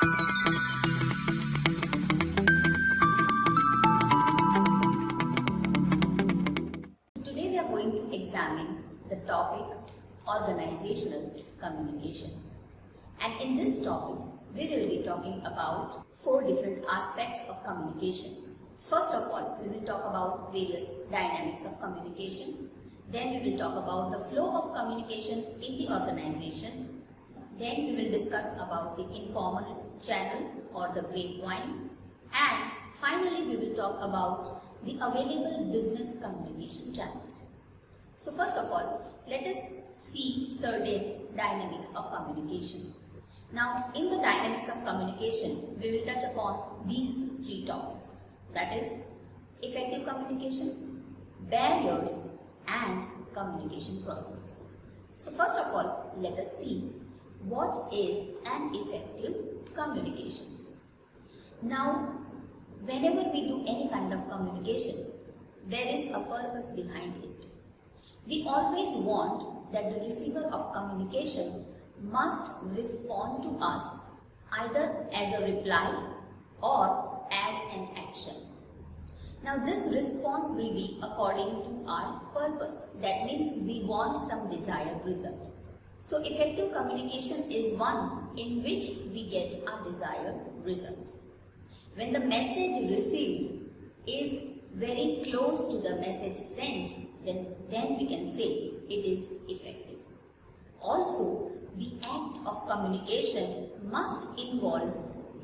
Today we are going to examine the topic organizational communication. And in this topic, we will be talking about 4 different aspects of communication. First of all, we will talk about various dynamics of communication. Then we will talk about the flow of communication in the organization. Then we will discuss about the informal channel or the grapevine. And finally, we will talk about the available business communication channels. So first of all, let us see certain dynamics of communication. Now, in the dynamics of communication, we will touch upon these 3 topics. That is, effective communication, barriers, and communication process. So first of all, let us see what is an effective communication. Now, whenever we do any kind of communication, there is a purpose behind it. We always want that the receiver of communication must respond to us either as a reply or as an action. Now this response will be according to our purpose. That means we want some desired result. So effective communication is one in which we get our desired result. When the message received is very close to the message sent, then we can say it is effective. Also, the act of communication must involve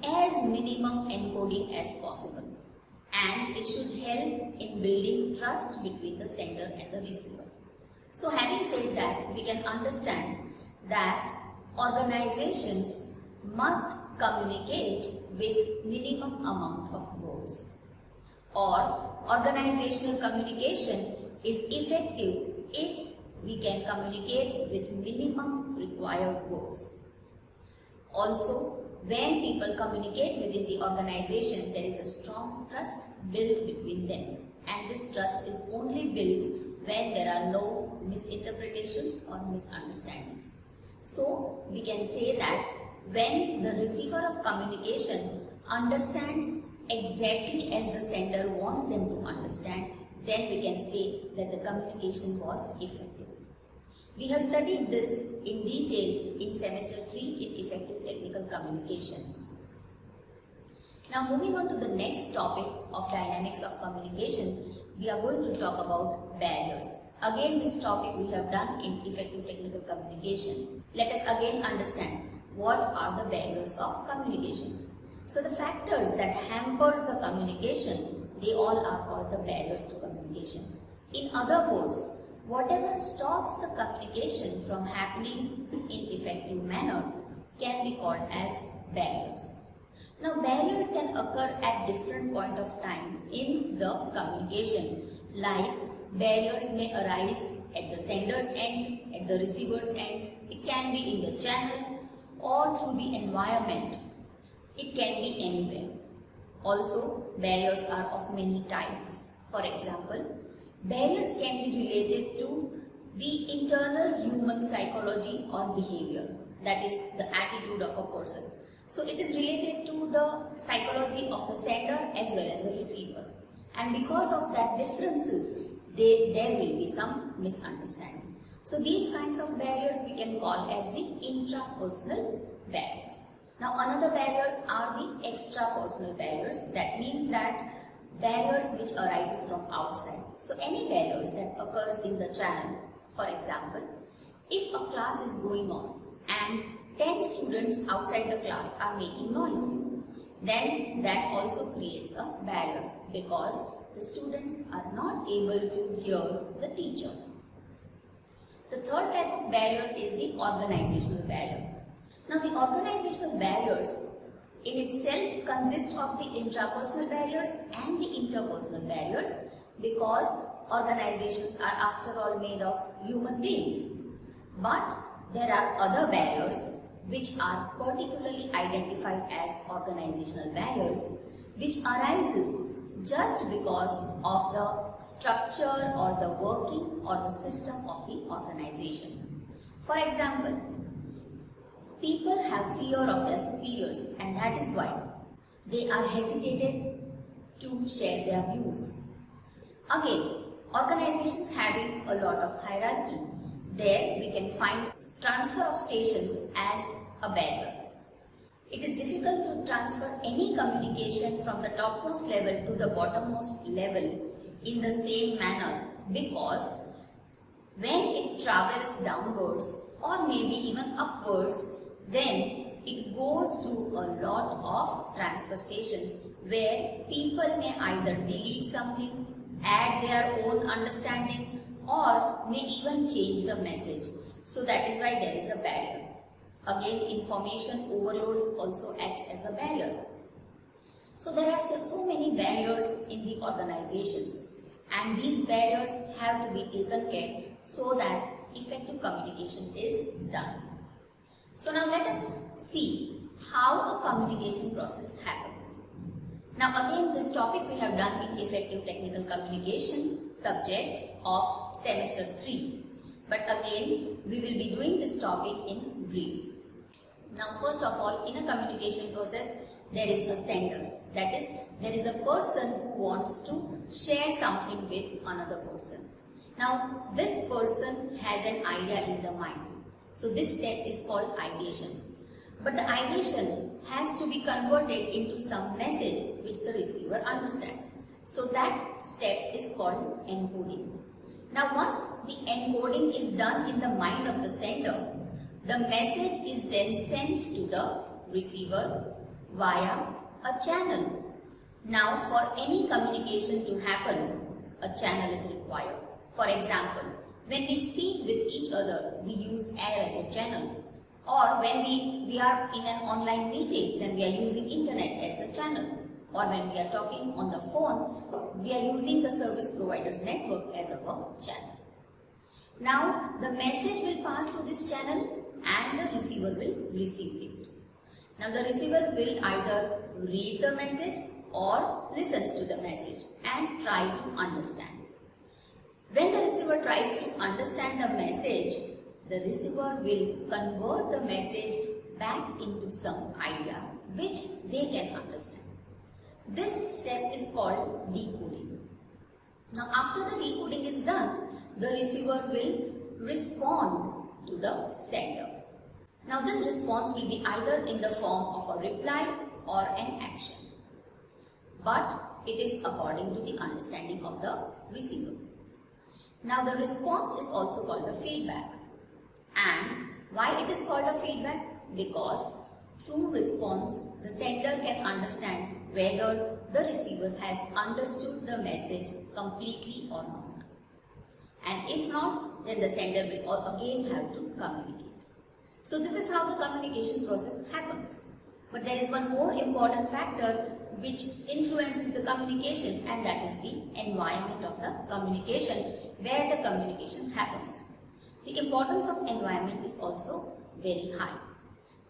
as minimum encoding as possible, and it should help in building trust between the sender and the receiver. So having said that, we can understand that organizations must communicate with minimum amount of words, or organizational communication is effective if we can communicate with minimum required words. Also, when people communicate within the organization, there is a strong trust built between them, and this trust is only built when there are no misinterpretations or misunderstandings. So, we can say that when the receiver of communication understands exactly as the sender wants them to understand, then we can say that the communication was effective. We have studied this in detail in semester 3 in effective technical communication. Now moving on to the next topic of dynamics of communication, we are going to talk about barriers. Again, this topic we have done in effective technical communication. Let us again understand what are the barriers of communication. So the factors that hampers the communication, they all are called the barriers to communication. In other words, whatever stops the communication from happening in effective manner can be called as barriers. Now barriers can occur at different point of time in the communication, like barriers may arise at the sender's end, at the receiver's end, it can be in the channel or through the environment, it can be anywhere. Also, barriers are of many types. For example, barriers can be related to the internal human psychology or behavior, that is the attitude of a person. So it is related to the psychology of the sender as well as the receiver. And because of that differences, there will be some misunderstanding. So these kinds of barriers we can call as the intrapersonal barriers. Now another barriers are the extrapersonal barriers. That means that barriers which arises from outside. So any barriers that occurs in the channel. For example, if a class is going on and 10 students outside the class are making noise, then that also creates a barrier because the students are not able to hear the teacher. The third type of barrier is the organizational barrier. Now the organizational barriers in itself consist of the intrapersonal barriers and the interpersonal barriers because organizations are after all made of human beings. But there are other barriers which are particularly identified as organizational barriers which arises just because of the structure or the working or the system of the organization. For example, people have fear of their superiors, and that is why they are hesitated to share their views. Again, organizations having a lot of hierarchy, there we can find transfer of stations as a barrier. It is difficult to transfer any communication from the topmost level to the bottommost level in the same manner, because when it travels downwards or maybe even upwards, then it goes through a lot of transfer stations where people may either delete something, add their own understanding, or may even change the message. So that is why there is a barrier. Again, information overload also acts as a barrier. So there are so many barriers in the organizations, and these barriers have to be taken care so that effective communication is done. So now let us see how a communication process happens. Now again, this topic we have done in effective technical communication, subject of semester 3. But again, we will be doing this topic in brief. Now first of all, in a communication process, there is a sender. That is, there is a person who wants to share something with another person. Now this person has an idea in the mind. So this step is called ideation. But the ideation has to be converted into some message which the receiver understands. So that step is called encoding. Now once the encoding is done in the mind of the sender, the message is then sent to the receiver via a channel. Now for any communication to happen, a channel is required. For example, when we speak with each other, we use air as a channel. Or when we are in an online meeting, then we are using internet as the channel. Or when we are talking on the phone, we are using the service provider's network as our channel. Now the message will pass through this channel and the receiver will receive it. Now the receiver will either read the message or listens to the message and try to understand. When the receiver tries to understand the message, the receiver will convert the message back into some idea which they can understand. This step is called decoding. Now after the decoding is done, the receiver will respond to the sender. Now this response will be either in the form of a reply or an action. But it is according to the understanding of the receiver. Now the response is also called the feedback. And why it is called a feedback? Because through response, the sender can understand whether the receiver has understood the message completely or not. And if not, then the sender will again have to communicate. So this is how the communication process happens. But there is one more important factor which influences the communication, and that is the environment of the communication where the communication happens. The importance of environment is also very high.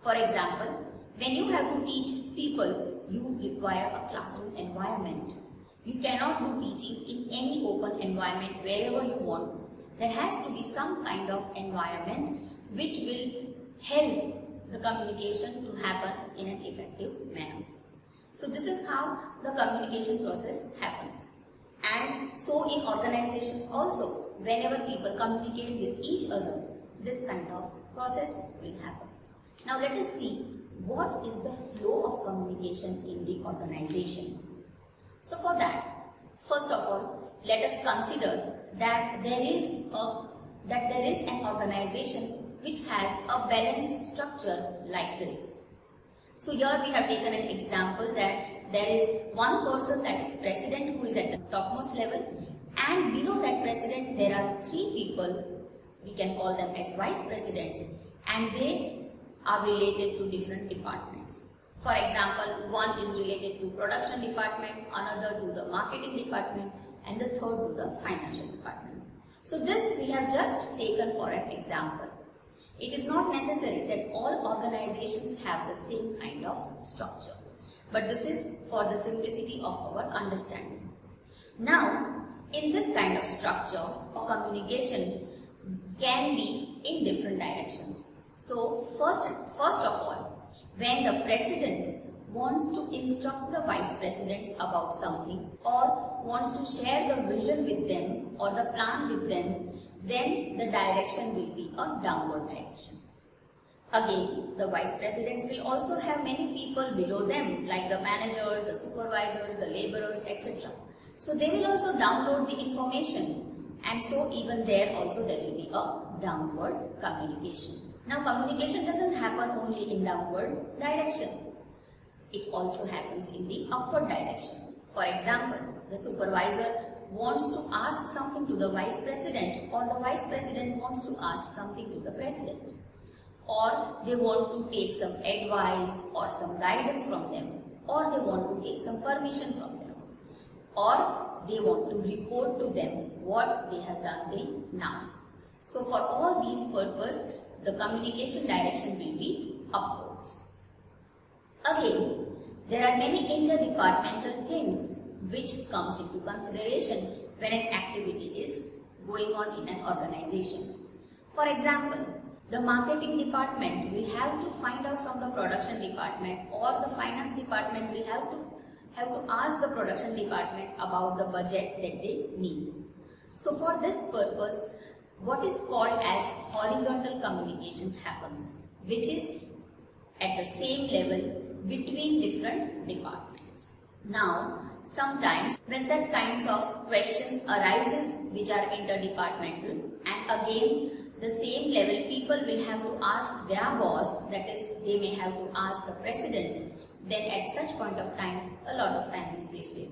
For example, when you have to teach people, you require a classroom environment. You cannot do teaching in any open environment wherever you want to. There has to be some kind of environment which will help the communication to happen in an effective manner. So this is how the communication process happens. And so in organizations also, whenever people communicate with each other, this kind of process will happen. Now let us see what is the flow of communication in the organization. So for that, first of all, let us consider that there is an organization which has a balanced structure like this. So here we have taken an example that there is one person, that is president, who is at the topmost level, and below that president there are 3 people, we can call them as vice presidents, and they are related to different departments. For example, one is related to production department, another to the marketing department, and the third to the financial department. So this we have just taken for an example. It is not necessary that all organizations have the same kind of structure, but this is for the simplicity of our understanding. Now, in this kind of structure, communication can be in different directions. So first of all, when the president wants to instruct the vice presidents about something or wants to share the vision with them or the plan with them, then the direction will be a downward direction. Again, the vice presidents will also have many people below them, like the managers, the supervisors, the laborers, etc. So they will also download the information, and so even there also there will be a downward communication. Now communication doesn't happen only in downward direction. It also happens in the upward direction. For example, the supervisor wants to ask something to the vice president, or the vice president wants to ask something to the president, or they want to take some advice or some guidance from them, or they want to take some permission from them, or they want to report to them what they have done till now. So for all these purposes, the communication direction will be upwards. Again, there are many interdepartmental things which comes into consideration when an activity is going on in an organization. For example, the marketing department will have to find out from the production department, or the finance department will have to ask the production department about the budget that they need. So for this purpose, what is called as horizontal communication happens, which is at the same level between different departments. Now, sometimes when such kinds of questions arises which are interdepartmental, and again the same level people will have to ask their boss, that is they may have to ask the president, then at such point of time a lot of time is wasted.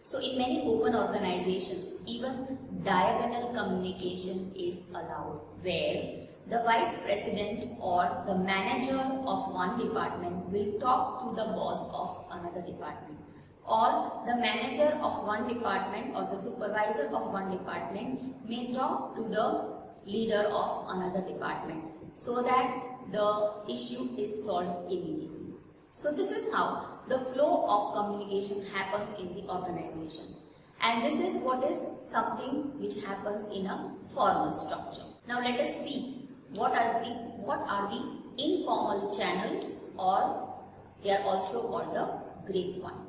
So in many open organizations, even diagonal communication is allowed, where the vice president or the manager of one department will talk to the boss of another department, or the manager of one department or the supervisor of one department may talk to the leader of another department, so that the issue is solved immediately. So this is how the flow of communication happens in the organization, and this is what is something which happens in a formal structure. Now let us see what are the informal channel, or they are also called the grapevine.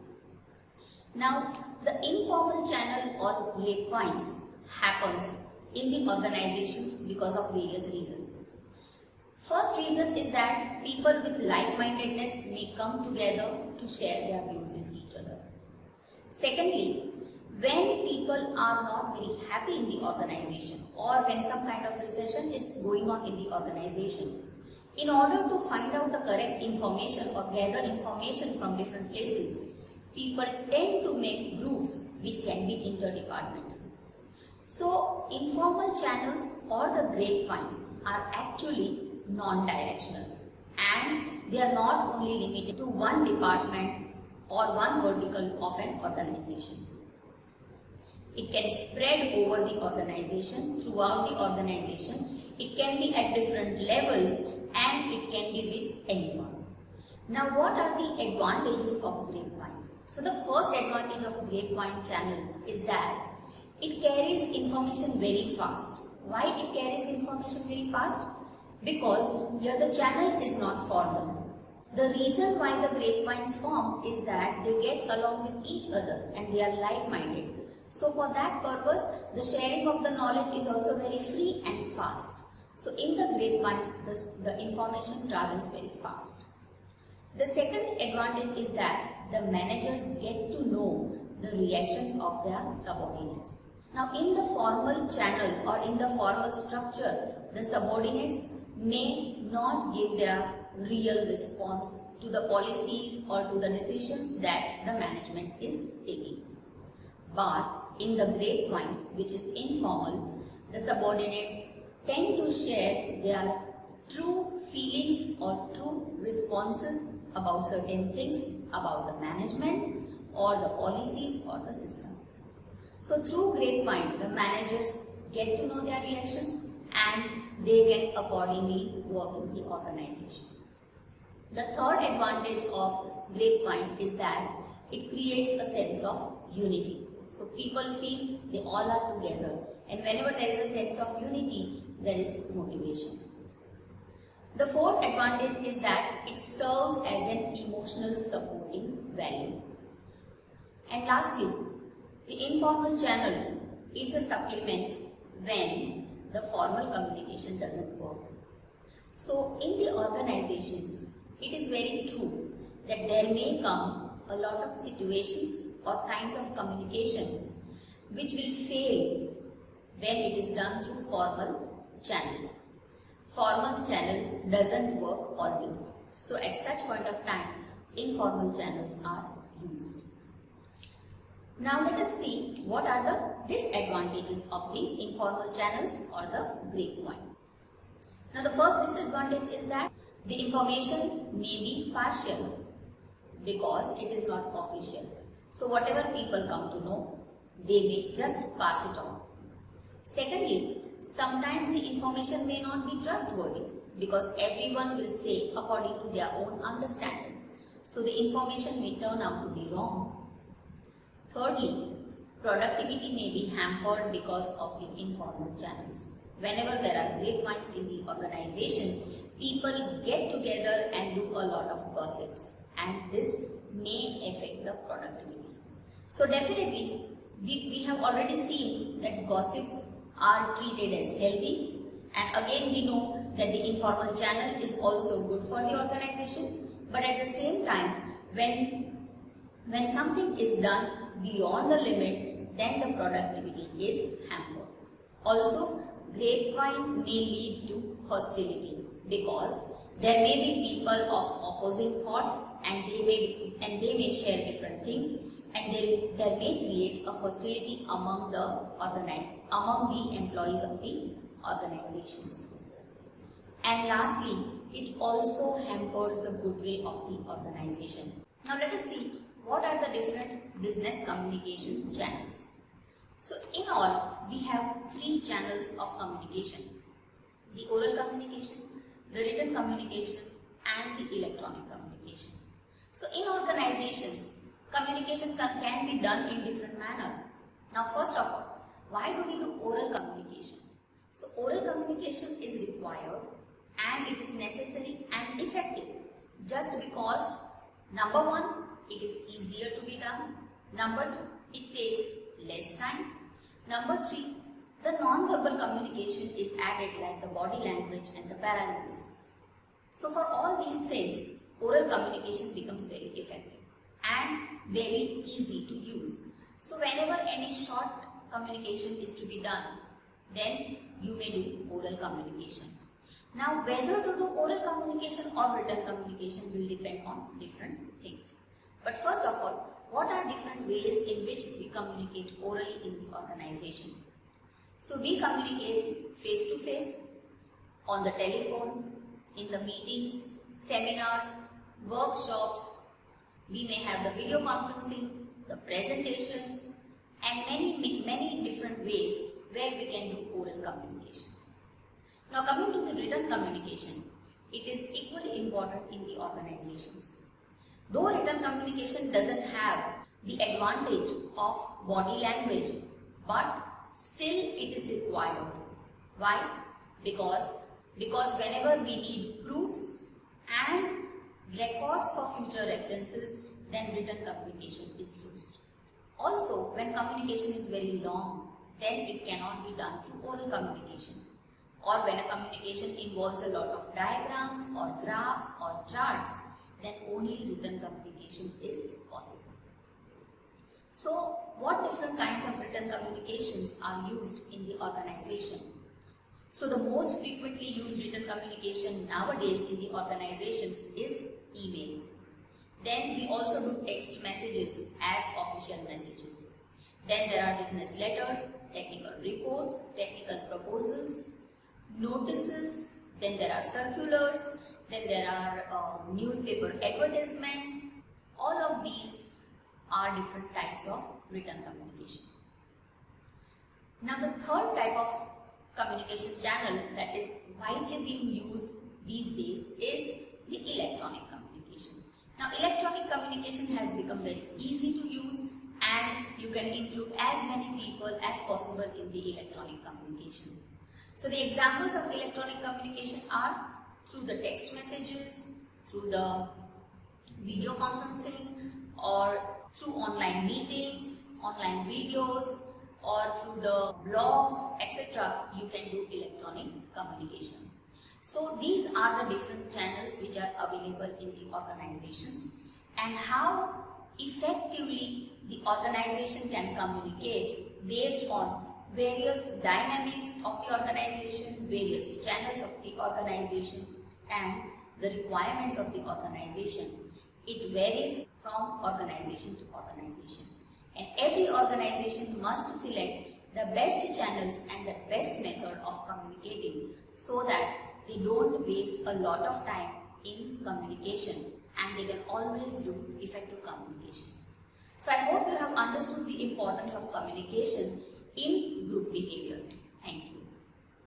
Now the informal channel or grapevines happens in the organizations because of various reasons. First reason is that people with like-mindedness may come together to share their views with each other. Secondly, when people are not very happy in the organization, or when some kind of recession is going on in the organization, in order to find out the correct information or gather information from different places, people tend to make groups which can be interdepartmental. So informal channels or the grapevines are actually non-directional, and they are not only limited to one department or one vertical of an organization. It can spread over the organization, throughout the organization. It can be at different levels, and it can be with anyone. Now what are the advantages of grapevine? So the first advantage of grapevine channel is that it carries information very fast. Why it carries the information very fast? Because here the channel is not formal. The reason why the grapevines form is that they get along with each other and they are like-minded. So for that purpose, the sharing of the knowledge is also very free and fast. So in the grapevines, the information travels very fast. The second advantage is that the managers get to know the reactions of their subordinates. Now in the formal channel or in the formal structure, the subordinates may not give their real response to the policies or to the decisions that the management is taking. But in the grapevine, which is informal, the subordinates tend to share their true feelings or true responses about certain things, about the management or the policies or the system. So through grapevine, the managers get to know their reactions and they can accordingly work in the organization. The third advantage of grapevine is that it creates a sense of unity. So people feel they all are together, and whenever there is a sense of unity, there is motivation. The fourth advantage is that it serves as an emotional supporting value. And lastly, the informal channel is a supplement when the formal communication doesn't work. So in the organizations, it is very true that there may come a lot of situations or kinds of communication which will fail when it is done through formal channel. Formal channel doesn't work always. So at such point of time, informal channels are used. Now let us see what are the disadvantages of the informal channels or the grapevine. Now the first disadvantage is that the information may be partial because it is not official. So whatever people come to know, they may just pass it on. Secondly, sometimes the information may not be trustworthy because everyone will say according to their own understanding. So the information may turn out to be wrong. Thirdly, productivity may be hampered because of the informal channels. Whenever there are grapevines in the organization, people get together and do a lot of gossips, and this may affect the productivity. So definitely, we have already seen that gossips are treated as healthy, and again we know that the informal channel is also good for the organization, but at the same time, when something is done beyond the limit, then the productivity is hampered. Also, grapevine may lead to hostility because there may be people of opposing thoughts, and they may share different things, and there may create a hostility among the employees of the organizations. And lastly, it also hampers the goodwill of the organization. Now let us see what are the different business communication channels. So in all, we have 3 channels of communication: the oral communication, the written communication, and the electronic communication. So in organizations, communication can be done in different manner. Now first of all, why do we do oral communication? So oral communication is required and it is necessary and effective just because number 1, it is easier to be done. Number 2, it takes less time. Number 3, the non-verbal communication is added like the body language and the paralinguistics. So for all these things, oral communication becomes very effective and very easy to use. So whenever any short communication is to be done, then you may do oral communication. Now whether to do oral communication or written communication will depend on different things. But first of all, what are different ways in which we communicate orally in the organization? So we communicate face to face, on the telephone, in the meetings, seminars, workshops. We may have the video conferencing, the presentations, and many different ways where we can do oral communication. Now coming to the written communication, it is equally important in the organizations. Though written communication doesn't have the advantage of body language, but still it is required. Why? Because whenever we need proofs and records for future references, then written communication is used. Also, when communication is very long, then it cannot be done through oral communication. Or when a communication involves a lot of diagrams or graphs or charts, then only written communication is possible. So, what different kinds of written communications are used in the organization? So, the most frequently used written communication nowadays in the organizations is email. Then we also do text messages as official messages. Then there are business letters, technical reports, technical proposals, notices, then there are circulars, then there are newspaper advertisements. All of these are different types of written communication. Now the third type of communication channel that is widely being used these days is the electronic communication. Now electronic communication has become very easy to use, and you can include as many people as possible in the electronic communication. So the examples of electronic communication are through the text messages, through the video conferencing, or through online meetings, online videos, or through the blogs, etc. You can do electronic communication. So these are the different channels which are available in the organizations, and how effectively the organization can communicate based on various dynamics of the organization, various channels of the organization, and the requirements of the organization. It varies from organization to organization, and every organization must select the best channels and the best method of communicating so that they don't waste a lot of time in communication and they can always do effective communication. So I hope you have understood the importance of communication in group behavior.